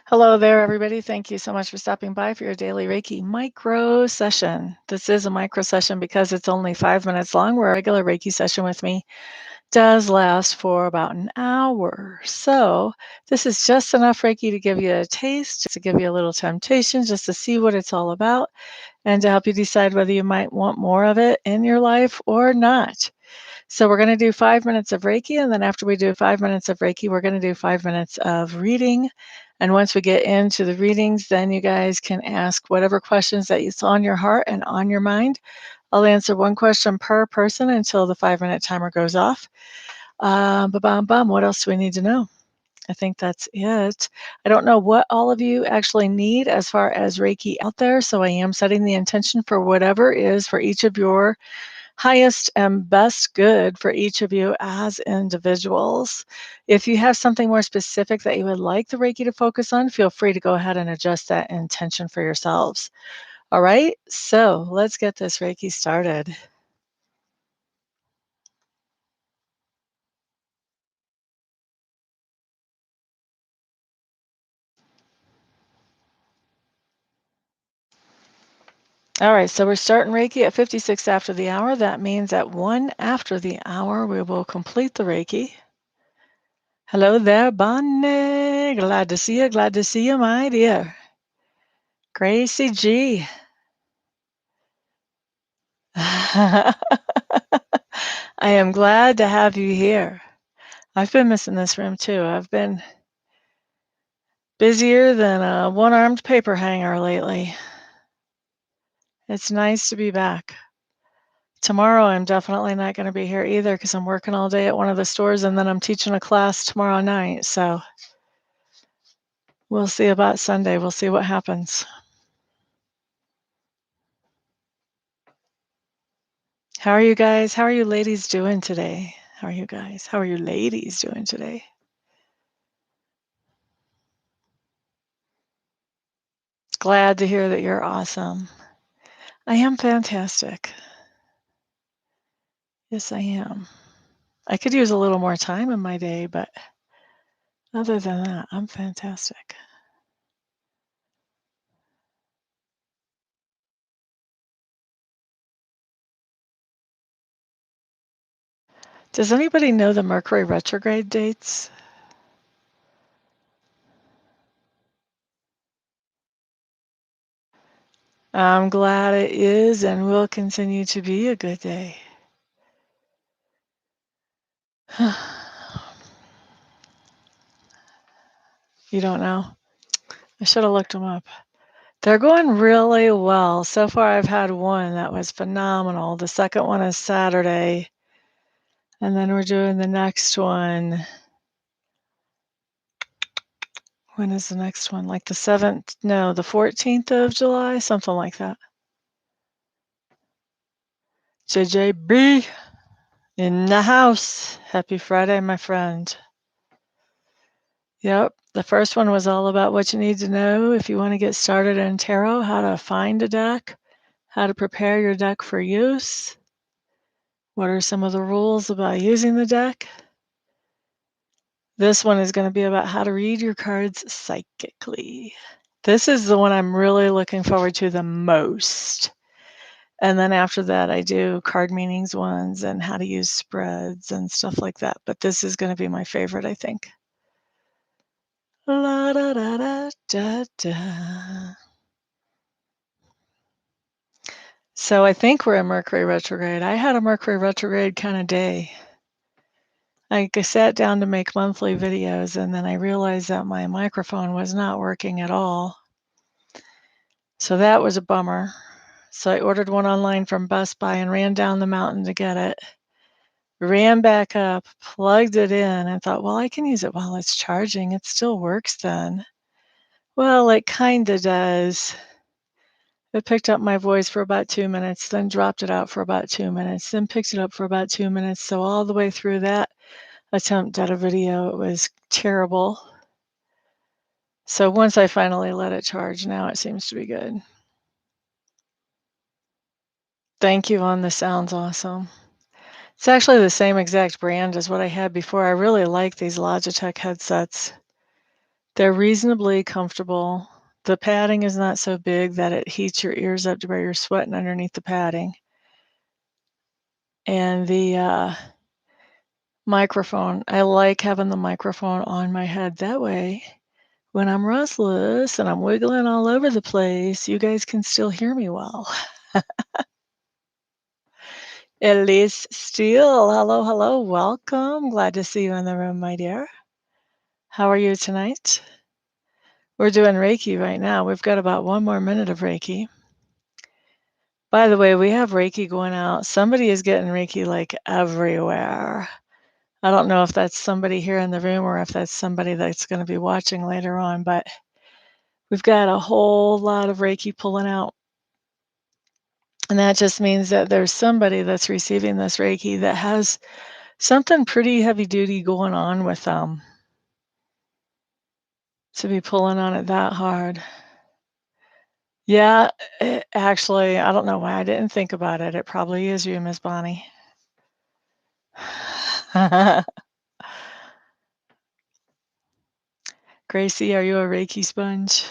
Hello there, everybody. Thank you so much for stopping by for your daily Reiki micro session. This is a micro session because it's only 5 minutes long, where a regular Reiki session with me does last for about an hour. So, this is just enough Reiki to give you a taste, to give you a little temptation, just to see what it's all about, and to help you decide whether you might want more of it in your life or not. So, we're going to do 5 minutes of Reiki, and then after we do 5 minutes of Reiki, we're going to do 5 minutes of reading. And once we get into the readings, then you guys can ask whatever questions that is on your heart and on your mind. I'll answer one question per person until the 5 minute timer goes off. Ba-bam, bum. What else do we need to know? I think that's it. I don't know what all of you actually need as far as Reiki out there, so I am setting the intention for whatever is for each of your highest and best good for each of you as individuals. If you have something more specific that you would like the Reiki to focus on, feel free to go ahead and adjust that intention for yourselves. All right, so let's get this Reiki started. All right, so we're starting Reiki at 56 after the hour. That means at 1 after the hour, we will complete the Reiki. Hello there, Bonnie. Glad to see you. Glad to see you, my dear. Gracie G. I am glad to have you here. I've been missing this room too. I've been busier than a one-armed paper hanger lately. It's nice to be back. Tomorrow, I'm definitely not going to be here either because I'm working all day at one of the stores and then I'm teaching a class tomorrow night. So we'll see about Sunday. We'll see what happens. How are you guys? How are you ladies doing today? How are you guys? How are you ladies doing today? Glad to hear that you're awesome. I am fantastic. Yes, I am. I could use a little more time in my day, but other than that, I'm fantastic. Does anybody know the Mercury retrograde dates? I'm glad it is and will continue to be a good day. You don't know? I should have looked them up. They're going really well. So far, I've had one that was phenomenal. The second one is Saturday, and then we're doing the next one. When is the next one? Like the 7th? No, the 14th of July, something like that. JJB in the house. Happy Friday, my friend. Yep. The first one was all about what you need to know if you want to get started in tarot, how to find a deck, how to prepare your deck for use, what are some of the rules about using the deck. This one is going to be about how to read your cards psychically. This is the one I'm really looking forward to the most. And then after that, I do card meanings ones and how to use spreads and stuff like that. But this is going to be my favorite, I think. La da da da da da. So I think we're in Mercury retrograde. I had a Mercury retrograde kind of day. I sat down to make monthly videos and then I realized that my microphone was not working at all. So that was a bummer. So I ordered one online from Best Buy and ran down the mountain to get it. Ran back up, plugged it in, and thought, well, I can use it while it's charging. It still works then. Well, it kind of does. It picked up my voice for about 2 minutes, then dropped it out for about 2 minutes, then picked it up for about 2 minutes. So all the way through that attempt at a video, it was terrible. So once I finally let it charge, now it seems to be good. Thank you, On. This sounds awesome. It's actually the same exact brand as what I had before. I really like these Logitech headsets. They're reasonably comfortable. The padding is not so big that it heats your ears up to where you're sweating underneath the padding. And the microphone, I like having the microphone on my head. That way, when I'm restless and I'm wiggling all over the place, you guys can still hear me well. Elise Steele, hello, hello, welcome. Glad to see you in the room, my dear. How are you tonight? We're doing Reiki right now. We've got about 1 more minute of Reiki. By the way, we have Reiki going out. Somebody is getting Reiki like everywhere. I don't know if that's somebody here in the room or if that's somebody that's going to be watching later on, but we've got a whole lot of Reiki pulling out. And that just means that there's somebody that's receiving this Reiki that has something pretty heavy duty going on with them to be pulling on it that hard. Yeah, actually, I don't know why I didn't think about it. It probably is you, Miss Bonnie. Gracie, are you a Reiki sponge?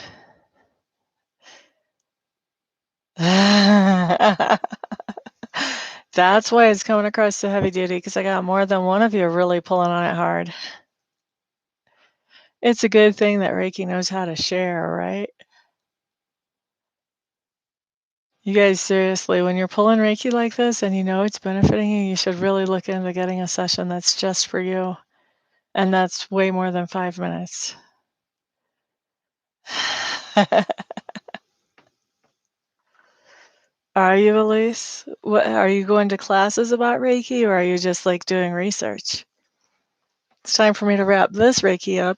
That's why it's coming across so heavy duty, because I got more than one of you really pulling on it hard. It's a good thing that Reiki knows how to share, right? You guys, seriously, when you're pulling Reiki like this and you know it's benefiting you, you should really look into getting a session that's just for you. And that's way more than 5 minutes. Are you, Elise? What, are you going to classes about Reiki or are you just like doing research? It's time for me to wrap this Reiki up.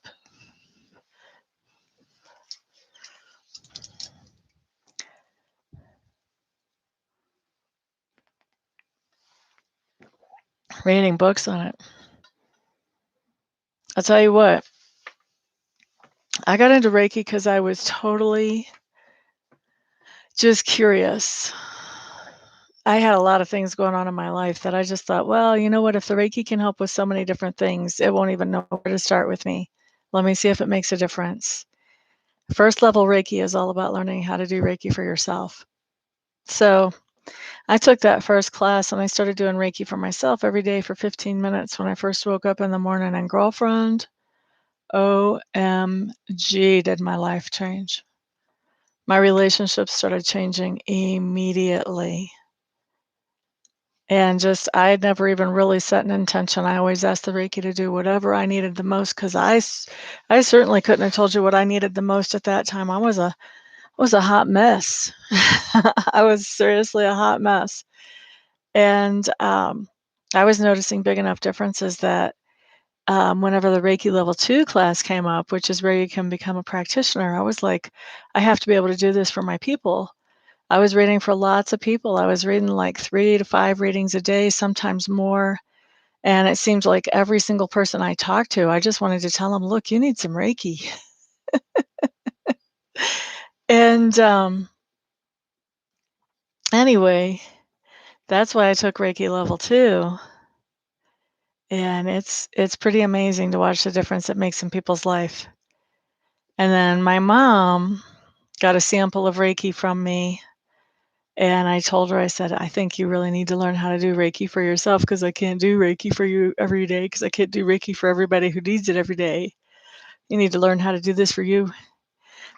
Reading books on it. I'll tell you what, I got into Reiki because I was totally just curious. I had a lot of things going on in my life that I just thought, well, you know what? If the Reiki can help with so many different things, it won't even know where to start with me. Let me see if it makes a difference. First level Reiki is all about learning how to do Reiki for yourself. So I took that first class and I started doing Reiki for myself every day for 15 minutes when I first woke up in the morning. And girlfriend, OMG, did my life change. My relationships started changing immediately. And just, I had never even really set an intention. I always asked the Reiki to do whatever I needed the most because I certainly couldn't have told you what I needed the most at that time. I was a hot mess. I was seriously a hot mess. And I was noticing big enough differences that whenever the Reiki level 2 class came up, which is where you can become a practitioner, I was like, I have to be able to do this for my people. I was reading for lots of people. I was reading like 3 to 5 readings a day, sometimes more. And it seemed like every single person I talked to, I just wanted to tell them, look, you need some Reiki. And anyway, that's why I took Reiki level 2. And it's pretty amazing to watch the difference it makes in people's life. And then my mom got a sample of Reiki from me. And I told her, I said, I think you really need to learn how to do Reiki for yourself because I can't do Reiki for you every day because I can't do Reiki for everybody who needs it every day. You need to learn how to do this for you.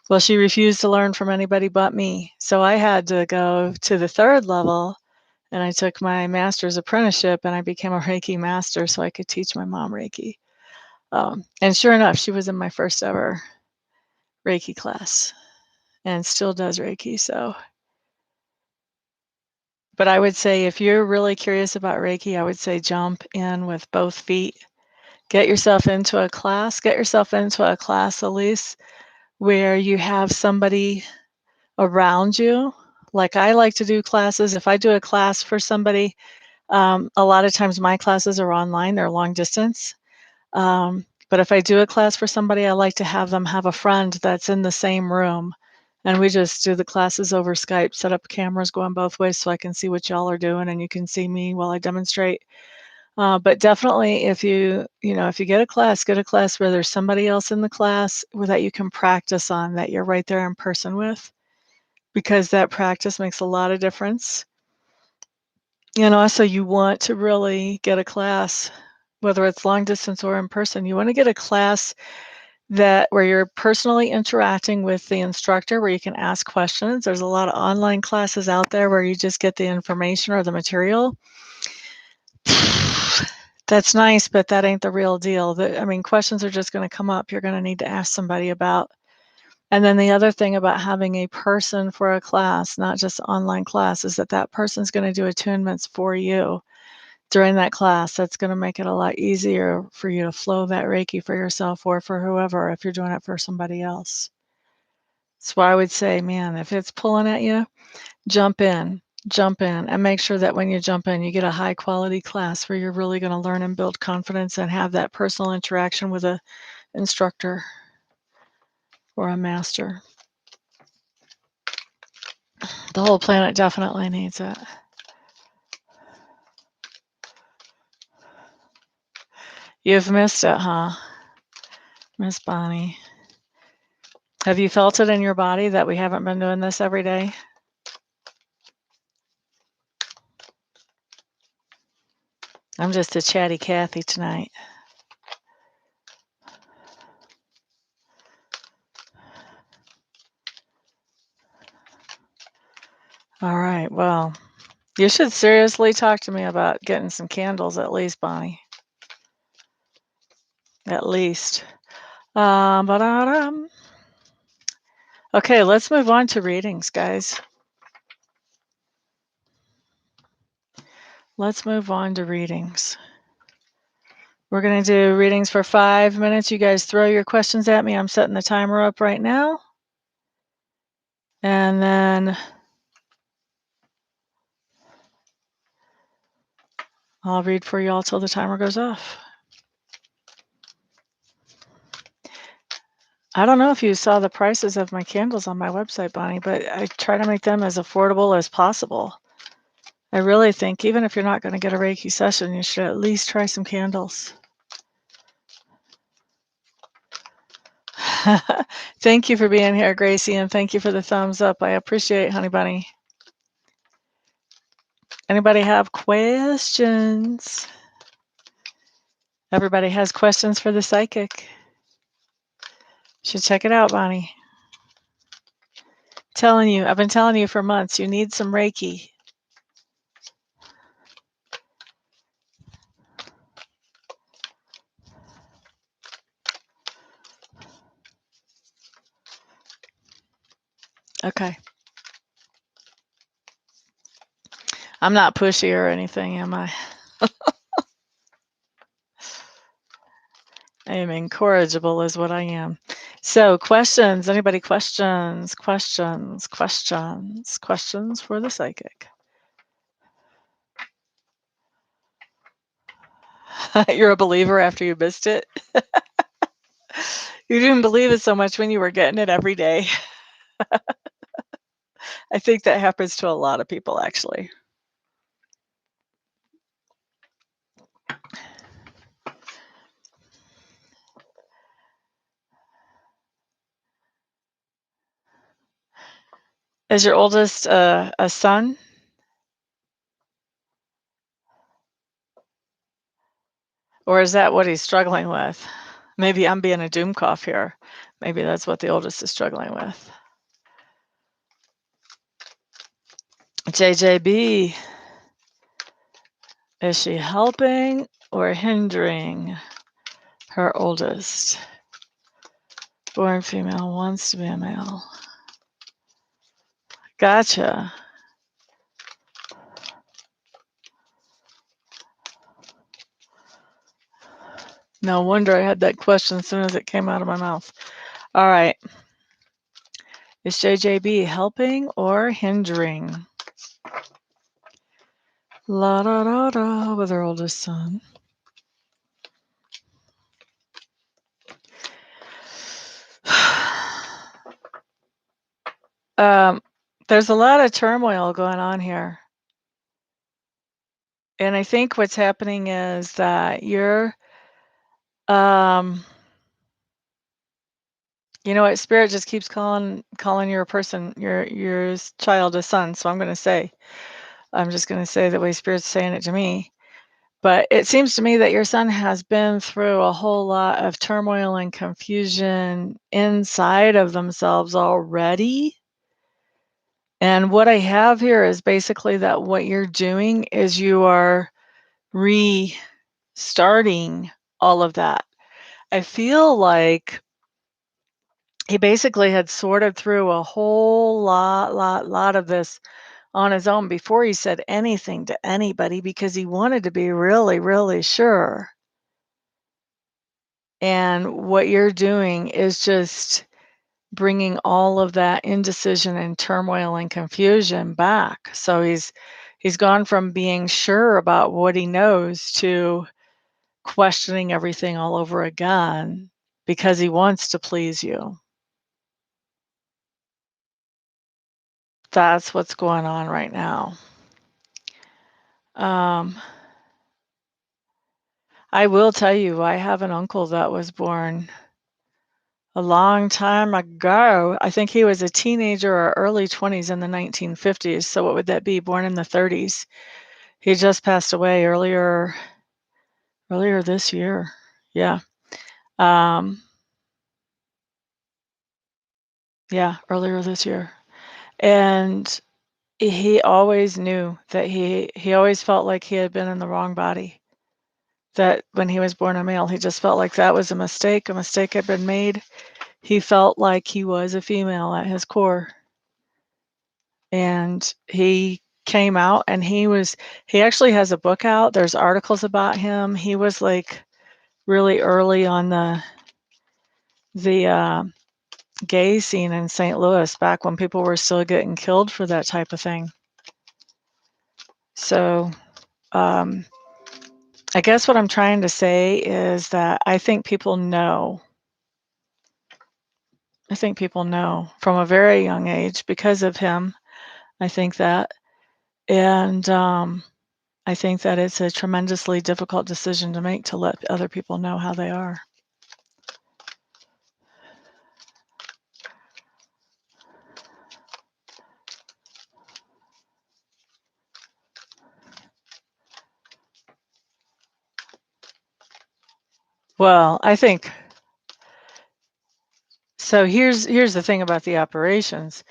Well, she refused to learn from anybody but me. So I had to go to the 3rd level and I took my master's apprenticeship and I became a Reiki master so I could teach my mom Reiki. And sure enough, she was in my first ever Reiki class and still does Reiki. So, but I would say if you're really curious about Reiki, I would say jump in with both feet. Get yourself into a class. Get yourself into a class, Elise, where you have somebody around you. Like I like to do classes. If I do a class for somebody, a lot of times my classes are online. They're long distance. But if I do a class for somebody, I like to have them have a friend that's in the same room. And we just do the classes over Skype, set up cameras going both ways so I can see what y'all are doing and you can see me while I demonstrate. But definitely if you get a class where there's somebody else in the class that you can practice on, that you're right there in person with, because that practice makes a lot of difference. And also you want to really get a class, whether it's long distance or in person, you want to get a class that where you're personally interacting with the instructor, where you can ask questions. There's a lot of online classes out there where you just get the information or the material. That's nice, but that ain't the real deal. I mean, questions are just going to come up. You're going to need to ask somebody about. And then the other thing about having a person for a class, not just online class, is that that person's going to do attunements for you during that class. That's going to make it a lot easier for you to flow that Reiki for yourself or for whoever if you're doing it for somebody else. So I would say, man, if it's pulling at you, jump in, and make sure that when you jump in, you get a high quality class where you're really going to learn and build confidence and have that personal interaction with a instructor or a master. The whole planet definitely needs it. You've missed it, huh, Miss Bonnie? Have you felt it in your body that we haven't been doing this every day? I'm just a chatty Cathy tonight. All right, well, you should seriously talk to me about getting some candles at least, Bonnie. At least. Ba-da-dum. Okay, let's move on to readings, guys. Let's move on to readings. We're going to do readings for 5 minutes. You guys throw your questions at me. I'm setting the timer up right now. And then I'll read for you all till the timer goes off. I don't know if you saw the prices of my candles on my website, Bonnie, but I try to make them as affordable as possible. I really think even if you're not going to get a Reiki session, you should at least try some candles. Thank you for being here, Gracie, and thank you for the thumbs up. I appreciate it, honey bunny. Anybody have questions? Everybody has questions for the psychic. Should check it out, Bonnie. I've been telling you for months, you need some Reiki. Okay. I'm not pushy or anything, am I? I am incorrigible is what I am. So questions, anybody questions for the psychic? You're a believer after you missed it? You didn't believe it so much when you were getting it every day. I think that happens to a lot of people, actually. Is your oldest a son? Or is that what he's struggling with? Maybe I'm being a doom cough here. Maybe that's what the oldest is struggling with. JJB, is she helping or hindering her oldest? Born female wants to be a male. Gotcha. No wonder I had that question as soon as it came out of my mouth. All right. Is JJB helping or hindering? La da da da with her oldest son. There's a lot of turmoil going on here. And I think what's happening is that you're, um, you know what, spirit just keeps calling your person, your child a son. So I'm just gonna say the way spirit's saying it to me. But it seems to me that your son has been through a whole lot of turmoil and confusion inside of themselves already. And what I have here is basically that what you're doing is you are restarting all of that. I feel like he basically had sorted through a whole lot of this on his own before he said anything to anybody because he wanted to be really, really sure. And what you're doing is just bringing all of that indecision and turmoil and confusion back. So he's gone from being sure about what he knows to questioning everything all over again because he wants to please you. That's what's going on right now. Um, I will tell you, I have an uncle that was born a long time ago. I think he was a teenager or early 20s in the 1950s. So what would that be? Born in the 30s. He just passed away earlier this year. Yeah. Um, yeah, earlier this year. And he always knew that he always felt like he had been in the wrong body. That when he was born a male, he just felt like that was a mistake had been made. He felt like he was a female at his core. And he came out and he actually has a book out. There's articles about him. He was like really early on the gay scene in St. Louis back when people were still getting killed for that type of thing. So um, I guess what I'm trying to say is that I think people know. I think people know from a very young age because of him. I think that. And I think that it's a tremendously difficult decision to make to let other people know how they are. Well, I think so. Here's the thing about the operations.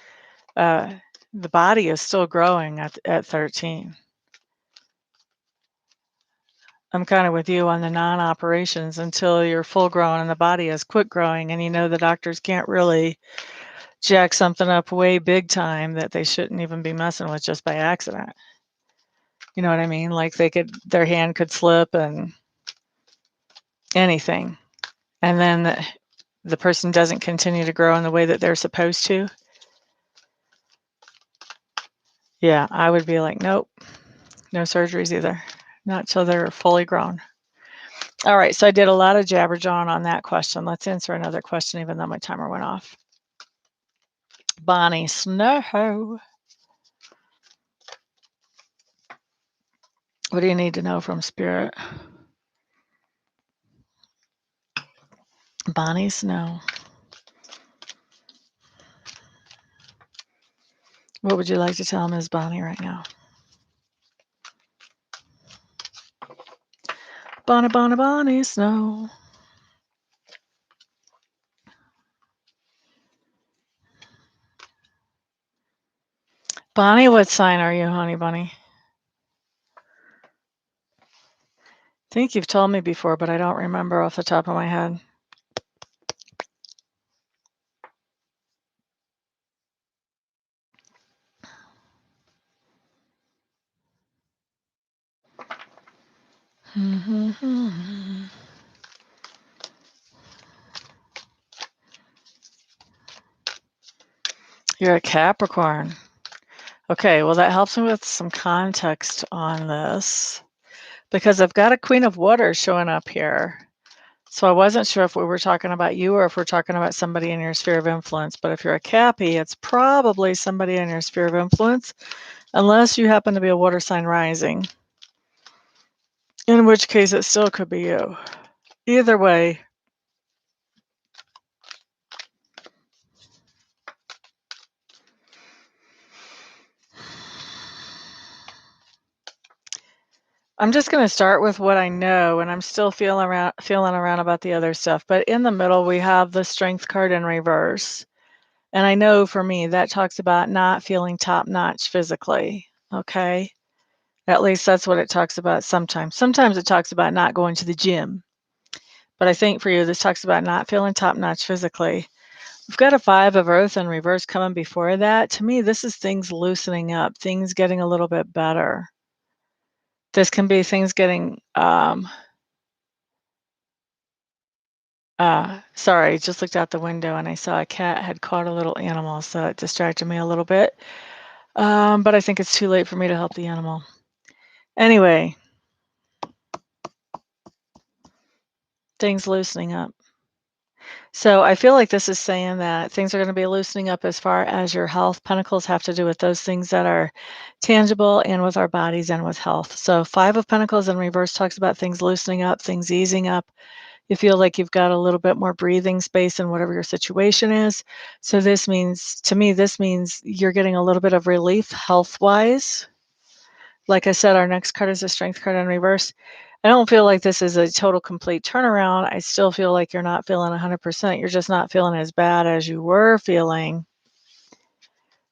Uh, the body is still growing at 13. I'm kind of with you on the non-operations until you're full grown and the body has quit growing, and you know the doctors can't really jack something up way big time that they shouldn't even be messing with just by accident. You know what I mean? Like their hand could slip and anything, and then the person doesn't continue to grow in the way that they're supposed to. Yeah, I would be like, nope, no surgeries either, not till they're fully grown. All right, so I did a lot of jabberjawing on that question. Let's answer another question, even though my timer went off. Bonnie Snow. What do you need to know from Spirit? Bonnie Snow. What would you like to tell Ms. Bonnie right now? Bonnie Snow. Bonnie, what sign are you, honey bunny? I think you've told me before, but I don't remember off the top of my head. You're a Capricorn. Okay, well, that helps me with some context on this because I've got a Queen of Water showing up here. So I wasn't sure if we were talking about you or if we're talking about somebody in your sphere of influence. But if you're a Cappy, it's probably somebody in your sphere of influence, unless you happen to be a water sign rising. In which case, it still could be you. Either way, I'm just going to start with what I know, and I'm still feeling around about the other stuff. But in the middle, we have the Strength card in reverse. And I know for me, that talks about not feeling top notch physically. Okay. At least that's what it talks about sometimes. Sometimes it talks about not going to the gym. But I think for you, this talks about not feeling top notch physically. We've got a 5 of Earth in reverse coming before that. To me, this is things loosening up, things getting a little bit better. This can be things getting, sorry, just looked out the window and I saw a cat had caught a little animal, so it distracted me a little bit. But I think it's too late for me to help the animal. Anyway, things loosening up. So I feel like this is saying that things are going to be loosening up as far as your health. Pentacles have to do with those things that are tangible and with our bodies and with health. So 5 of Pentacles in reverse talks about things loosening up, things easing up. You feel like you've got a little bit more breathing space in whatever your situation is. So this means, to me, this means you're getting a little bit of relief health-wise. Like I said, our next card is a Strength card in reverse. I don't feel like this is a total complete turnaround. I still feel like you're not feeling 100%. You're just not feeling as bad as you were feeling.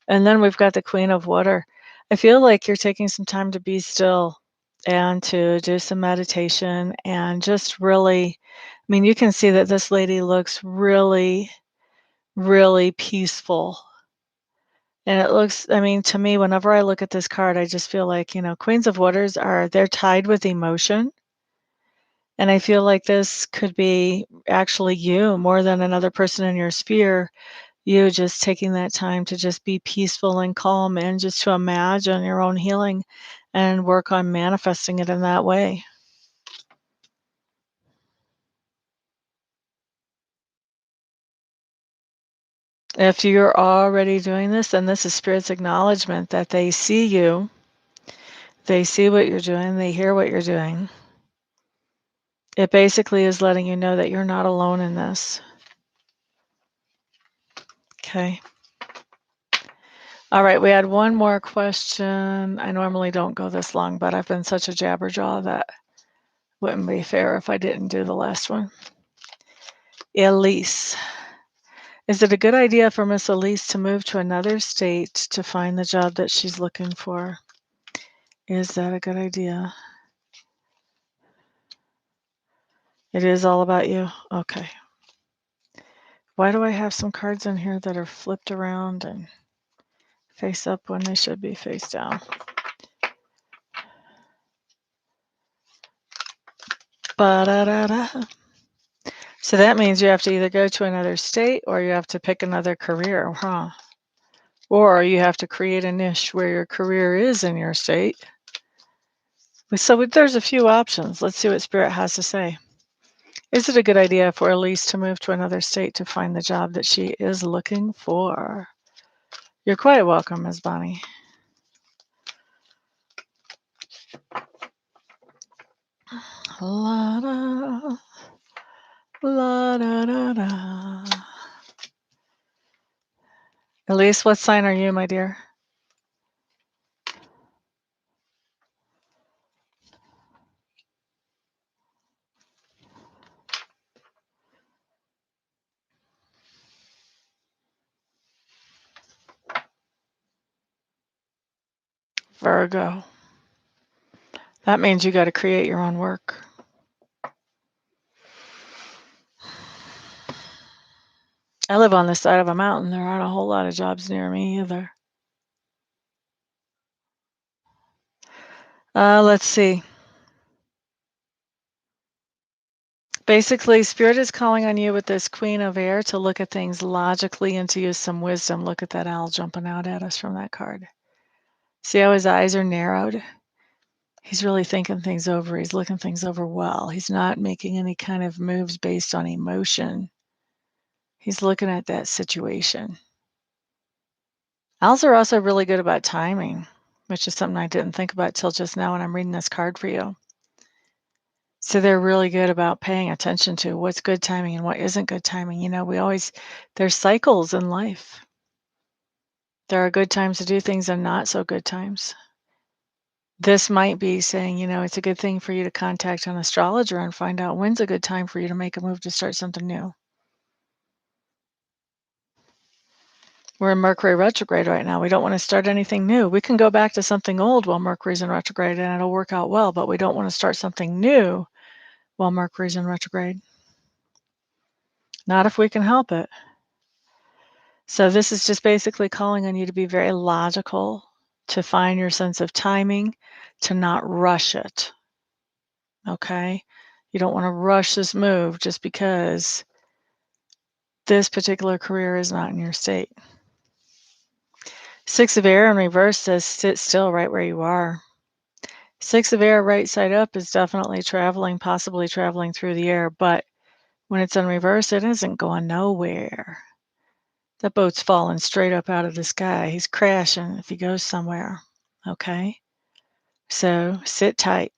And then we've got the Queen of Water. I feel like you're taking some time to be still and to do some meditation and just really, I mean, you can see that this lady looks really, really peaceful. And it looks, I mean, to me, whenever I look at this card, I just feel like, Queens of Waters they're tied with emotion. And I feel like this could be actually you more than another person in your sphere. You just taking that time to just be peaceful and calm and just to imagine your own healing and work on manifesting it in that way. If you're already doing this, then this is Spirit's acknowledgement that they see you, they see what you're doing, they hear what you're doing. It basically is letting you know that you're not alone in this. Okay. All right, we had one more question. I normally don't go this long, but I've been such a jabberjaw that wouldn't be fair if I didn't do the last one. Elise. Is it a good idea for Miss Elise to move to another state to find the job that she's looking for? Is that a good idea? It is all about you? Okay. Why do I have some cards in here that are flipped around and face up when they should be face down? Ba-da-da-da. So that means you have to either go to another state or you have to pick another career, huh? Or you have to create a niche where your career is in your state. So there's a few options. Let's see what Spirit has to say. Is it a good idea for Elise to move to another state to find the job that she is looking for? You're quite welcome, Ms. Bonnie. La da, la da da da. Elise, what sign are you, my dear? Virgo. That means you got to create your own work. I live on the side of a mountain. There aren't a whole lot of jobs near me either. Let's see. Basically, Spirit is calling on you with this Queen of Air to look at things logically and to use some wisdom. Look at that owl jumping out at us from that card. See how his eyes are narrowed? He's really thinking things over. He's looking things over well. He's not making any kind of moves based on emotion. He's looking at that situation. Owls are also really good about timing, which is something I didn't think about till just now when I'm reading this card for you. So they're really good about paying attention to what's good timing and what isn't good timing. There's cycles in life. There are good times to do things and not so good times. This might be saying, it's a good thing for you to contact an astrologer and find out when's a good time for you to make a move to start something new. We're in Mercury retrograde right now. We don't want to start anything new. We can go back to something old while Mercury's in retrograde and it'll work out well, but we don't want to start something new while Mercury's in retrograde. Not if we can help it. So this is just basically calling on you to be very logical, to find your sense of timing, to not rush it. Okay? You don't want to rush this move just because this particular career is not in your state. Six of Air in reverse says sit still right where you are. Six of Air right side up is definitely traveling, possibly traveling through the air, but when it's in reverse, it isn't going nowhere. That boat's falling straight up out of the sky. He's crashing if he goes somewhere. Okay? So sit tight.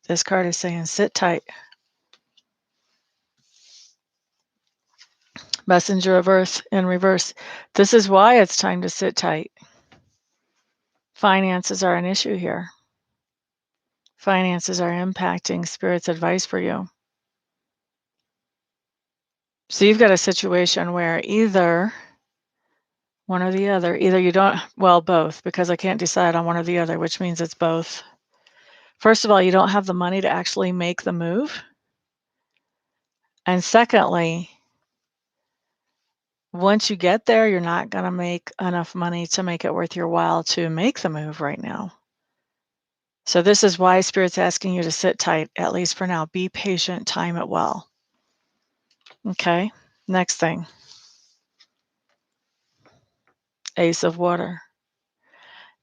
This card is saying sit tight. Messenger of Earth in reverse. This is why it's time to sit tight. Finances are an issue here. Finances are impacting Spirit's advice for you. So you've got a situation where either one or the other, either you don't, well, both, because I can't decide on one or the other, which means it's both. First of all, you don't have the money to actually make the move. And secondly, once you get there, you're not going to make enough money to make it worth your while to make the move right now. So this is why Spirit's asking you to sit tight, at least for now. Be patient, time it well. Okay, next thing. Ace of Water.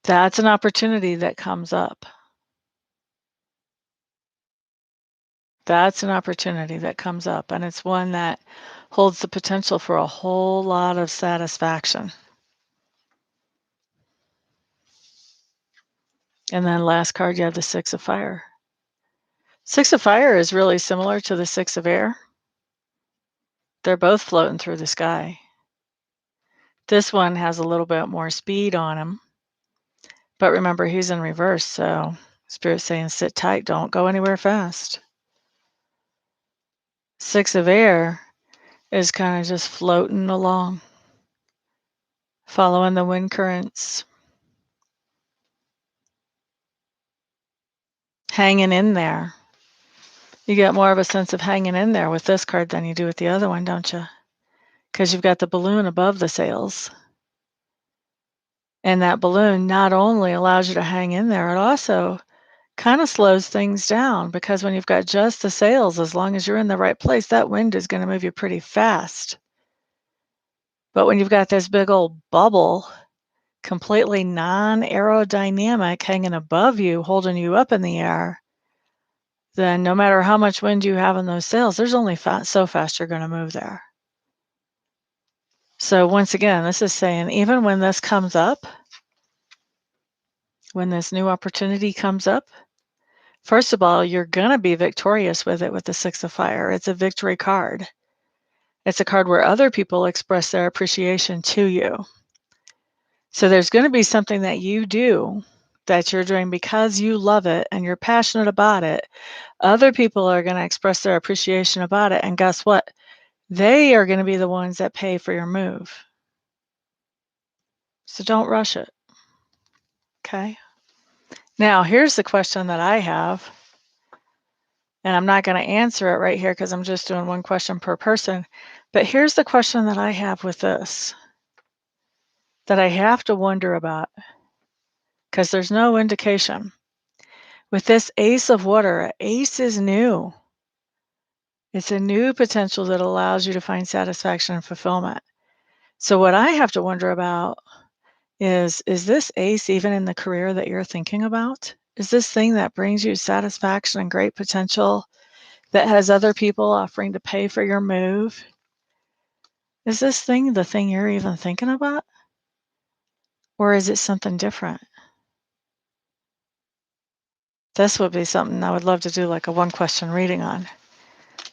That's an opportunity that comes up. That's an opportunity that comes up, and it's one that holds the potential for a whole lot of satisfaction. And then last card, you have the Six of Fire. Six of Fire is really similar to the Six of Air. They're both floating through the sky. This one has a little bit more speed on him. But remember, he's in reverse, so Spirit's saying sit tight, don't go anywhere fast. Six of Air is kind of just floating along, following the wind currents, hanging in there. You get more of a sense of hanging in there with this card than you do with the other one, don't you? Because you've got the balloon above the sails. And that balloon not only allows you to hang in there, it also kind of slows things down, because when you've got just the sails, as long as you're in the right place, that wind is going to move you pretty fast. But when you've got this big old bubble, completely non-aerodynamic, hanging above you, holding you up in the air, then no matter how much wind you have in those sails, there's only so fast you're going to move there. So once again, this is saying even when this comes up, when this new opportunity comes up, first of all, you're going to be victorious with it with the Six of Fire. It's a victory card. It's a card where other people express their appreciation to you. So there's going to be something that you do that you're doing because you love it and you're passionate about it. Other people are going to express their appreciation about it. And guess what? They are going to be the ones that pay for your move. So don't rush it. Okay? Now, here's the question that I have. And I'm not going to answer it right here because I'm just doing one question per person. But here's the question that I have with this that I have to wonder about, because there's no indication. With this Ace of Water, Ace is new. It's a new potential that allows you to find satisfaction and fulfillment. So what I have to wonder about is this Ace even in the career that you're thinking about? Is this thing that brings you satisfaction and great potential that has other people offering to pay for your move? Is this thing the thing you're even thinking about? Or is it something different? This would be something I would love to do like a one-question reading on,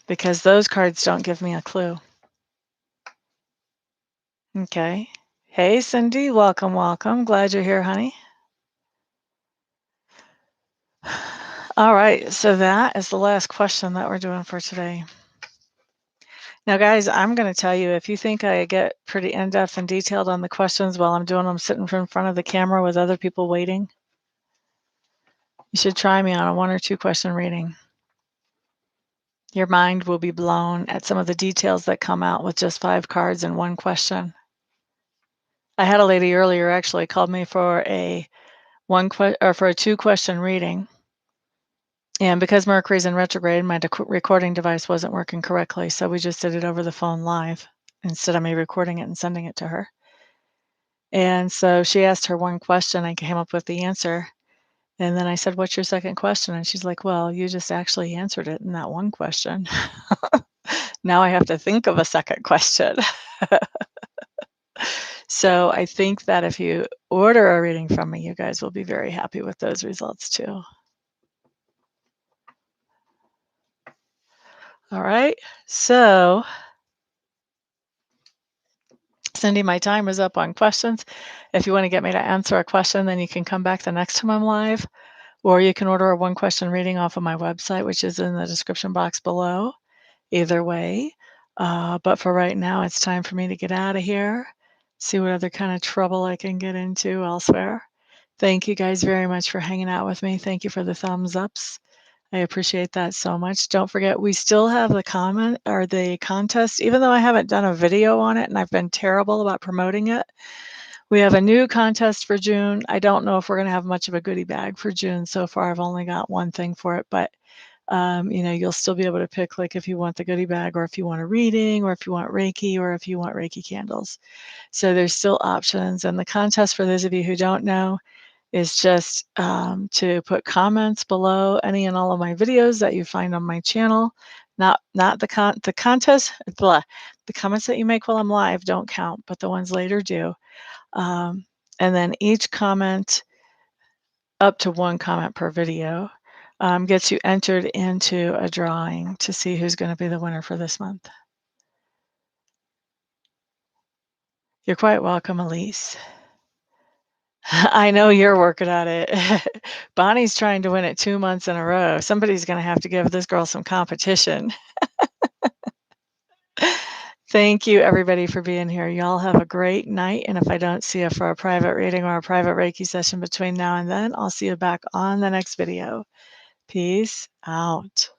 because those cards don't give me a clue. Okay. Hey, Cindy, welcome, welcome. Glad you're here, honey. All right, so that is the last question that we're doing for today. Now, guys, I'm going to tell you, if you think I get pretty in-depth and detailed on the questions while I'm doing them sitting in front of the camera with other people waiting, you should try me on a 1 or 2 question reading. Your mind will be blown at some of the details that come out with just 5 cards and 1 question. I had a lady earlier actually called me for a 2-question reading. And because Mercury's in retrograde, my recording device wasn't working correctly, so we just did it over the phone live instead of me recording it and sending it to her. And so she asked her 1 question, I came up with the answer, and then I said, "What's your second question?" And she's like, "Well, you just actually answered it in that 1 question." Now I have to think of a second question. So I think that if you order a reading from me, you guys will be very happy with those results too. All right, so Cindy, my time is up on questions. If you want to get me to answer a question, then you can come back the next time I'm live, or you can order a 1-question reading off of my website, which is in the description box below. Either way. But for right now, it's time for me to get out of here, see what other kind of trouble I can get into elsewhere. Thank you guys very much for hanging out with me. Thank you for the thumbs ups. I appreciate that so much. Don't forget, we still have the contest, even though I haven't done a video on it and I've been terrible about promoting it. We have a new contest for June. I don't know if we're going to have much of a goodie bag for June. So far, I've only got 1 thing for it, but you'll still be able to pick, like, if you want the goodie bag, or if you want a reading, or if you want Reiki, or if you want Reiki candles. So there's still options. And the contest, for those of you who don't know, is just to put comments below any and all of my videos that you find on my channel. Not the contest, blah, the comments that you make while I'm live don't count, but the ones later do. And then each comment, up to 1 comment per video, gets you entered into a drawing to see who's going to be the winner for this month. You're quite welcome, Elise. I know you're working on it. Bonnie's trying to win it 2 months in a row. Somebody's going to have to give this girl some competition. Thank you, everybody, for being here. Y'all have a great night. And if I don't see you for a private reading or a private Reiki session between now and then, I'll see you back on the next video. Peace out.